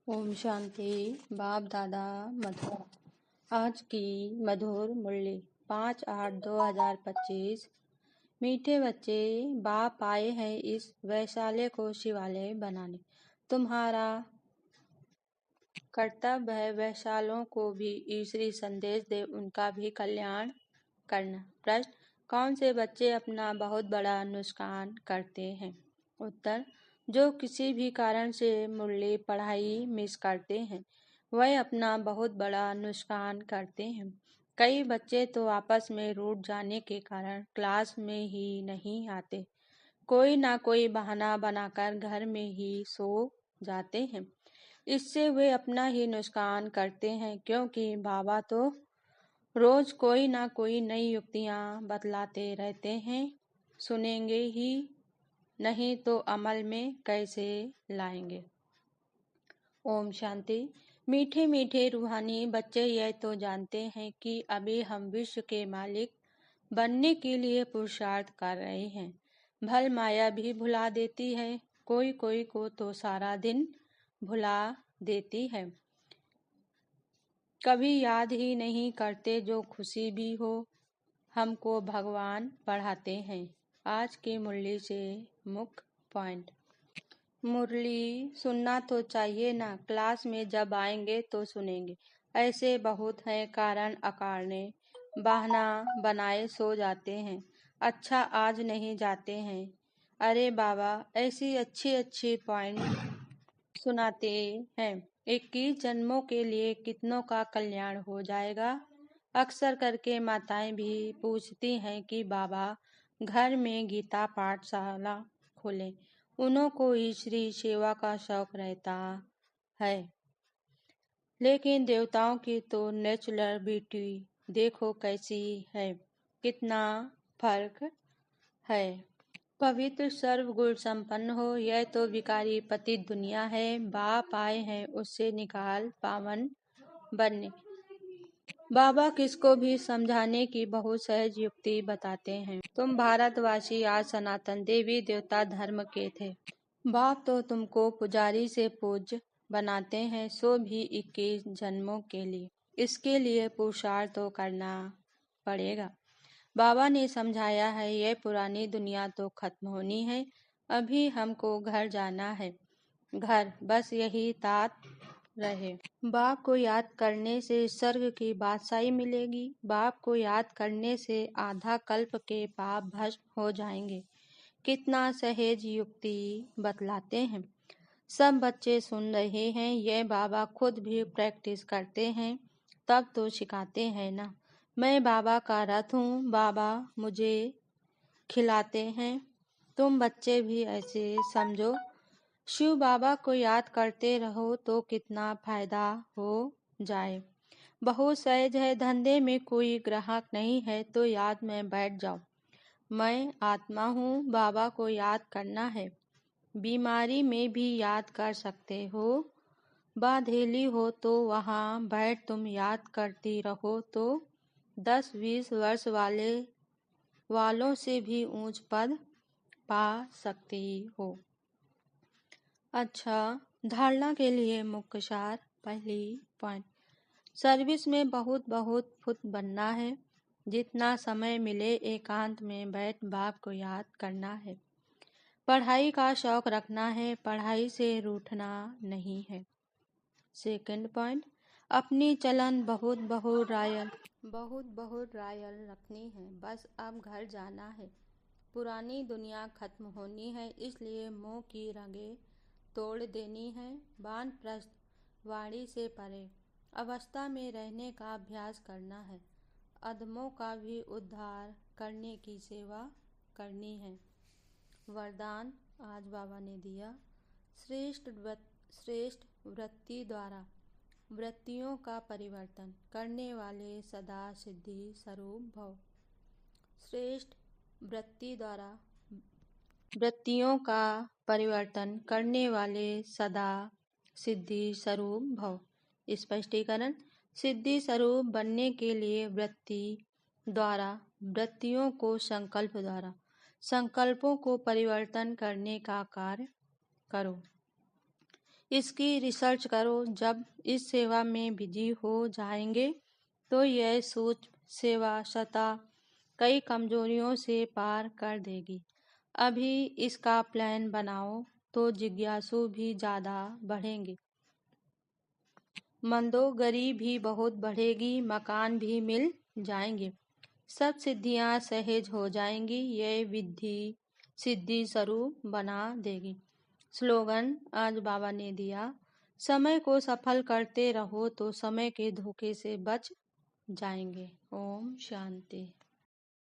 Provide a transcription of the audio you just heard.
ओम शांति। बाप दादा मधुर। आज की मधुर मुरली 5/8/2025। मीठे बच्चे, बाप आए हैं इस वैशाल्य को शिवालय बनाने। तुम्हारा कर्तव्य है वैशालों को भी ईश्वरी संदेश दे, उनका भी कल्याण करना। प्रश्न: कौन से बच्चे अपना बहुत बड़ा नुकसान करते हैं? उत्तर: जो किसी भी कारण से मुरली पढ़ाई मिस करते हैं, वह अपना बहुत बड़ा नुकसान करते हैं। कई बच्चे तो आपस में रूठ जाने के कारण क्लास में ही नहीं आते, कोई ना कोई बहाना बनाकर घर में ही सो जाते हैं। इससे वे अपना ही नुकसान करते हैं, क्योंकि बाबा तो रोज कोई ना कोई नई युक्तियां बतलाते रहते हैं। सुनेंगे ही नहीं तो अमल में कैसे लाएंगे? ओम शांति। मीठे मीठे रूहानी बच्चे यह तो जानते हैं कि अभी हम विश्व के मालिक बनने के लिए पुरुषार्थ कर रहे हैं। भल माया भी भुला देती है, कोई कोई को तो सारा दिन भुला देती है। कभी याद ही नहीं करते जो खुशी भी हो, हमको भगवान पढ़ाते हैं। आज की मुरली से मुख्य पॉइंट: मुरली सुनना तो चाहिए ना, क्लास में जब आएंगे तो सुनेंगे। ऐसे बहुत हैं कारण अकारणे, बहाना बनाए सो जाते हैं। अच्छा आज नहीं जाते हैं। अरे बाबा ऐसी अच्छी अच्छी पॉइंट सुनाते हैं। 21 जन्मों के लिए कितनों का कल्याण हो जाएगा। अक्सर करके माताएं भी पूछती हैं कि बाबा घर में गीता पाठशाला खोलें। उन्हों को ईश्वरी सेवा का शौक रहता है, लेकिन देवताओं की तो नेचुरल ब्यूटी देखो कैसी है, कितना फर्क है। पवित्र सर्वगुण संपन्न हो, यह तो विकारी पतित दुनिया है। बाप आए हैं उससे निकाल पावन बनने। बाबा किसको भी समझाने की बहुत सहज युक्ति बताते हैं। तुम भारतवासी आज सनातन देवी देवता धर्म के थे। बाप तो तुमको पुजारी से पूज्य बनाते हैं, सो भी 21 जन्मों के लिए। इसके लिए पुरुषार्थ तो करना पड़ेगा। बाबा ने समझाया है यह पुरानी दुनिया तो खत्म होनी है, अभी हमको घर जाना है। घर बस यही तात रहे। बाप को याद करने से स्वर्ग की बादशाही मिलेगी। बाप को याद करने से आधा कल्प के पाप भस्म हो जाएंगे। कितना सहज युक्ति बतलाते हैं। सब बच्चे सुन रहे हैं, यह बाबा खुद भी प्रैक्टिस करते हैं, तब तो सिखाते हैं ना। मैं बाबा का रथ हूँ, बाबा मुझे खिलाते हैं। तुम बच्चे भी ऐसे समझो। शिव बाबा को याद करते रहो तो कितना फायदा हो जाए। बहुत सहज है, धंधे में कोई ग्राहक नहीं है तो याद में बैठ जाओ। मैं आत्मा हूँ, बाबा को याद करना है। बीमारी में भी याद कर सकते हो। बाधेली हो तो वहाँ बैठ तुम याद करती रहो तो 10-20 वर्ष वालों से भी ऊंच पद पा सकती हो। अच्छा, धारणा के लिए मुख्य सार। पहली पॉइंट: सर्विस में बहुत बहुत फुट बनना है। जितना समय मिले एकांत में बैठ बाप को याद करना है। पढ़ाई का शौक रखना है, पढ़ाई से रूठना नहीं है। सेकंड पॉइंट: अपनी चलन बहुत बहुत रायल रखनी है। बस अब घर जाना है। पुरानी दुनिया खत्म होनी है, इसलिए मोह की रंगें तोड़ देनी है। वानप्रस्थ वाणी से परे अवस्था में रहने का अभ्यास करना है। अधमों का भी उद्धार करने की सेवा करनी है। वरदान आज बाबा ने दिया: श्रेष्ठ वृत्ति द्वारा वृत्तियों का परिवर्तन करने वाले सदा सिद्धि स्वरूप भव। श्रेष्ठ वृत्ति द्वारा वृत्तियों का परिवर्तन करने वाले सदा सिद्धि स्वरूप भव। स्पष्टीकरण: सिद्धि स्वरूप बनने के लिए वृत्ति द्वारा वृत्तियों को संकल्प द्वारा संकल्पों को परिवर्तन करने का कार्य करो। इसकी रिसर्च करो। जब इस सेवा में बिजी हो जाएंगे तो यह सूक्ष्म सेवा सतह कई कमजोरियों से पार कर देगी। अभी इसका प्लान बनाओ तो जिज्ञासु भी ज़्यादा बढ़ेंगे, मंदोदरी भी बहुत बढ़ेगी, मकान भी मिल जाएंगे, सब सिद्धियां सहज हो जाएंगी। यह विधि सिद्धि स्वरूप बना देगी। स्लोगन आज बाबा ने दिया, समय को सफल करते रहो तो समय के धोखे से बच जाएंगे। ओम शांति।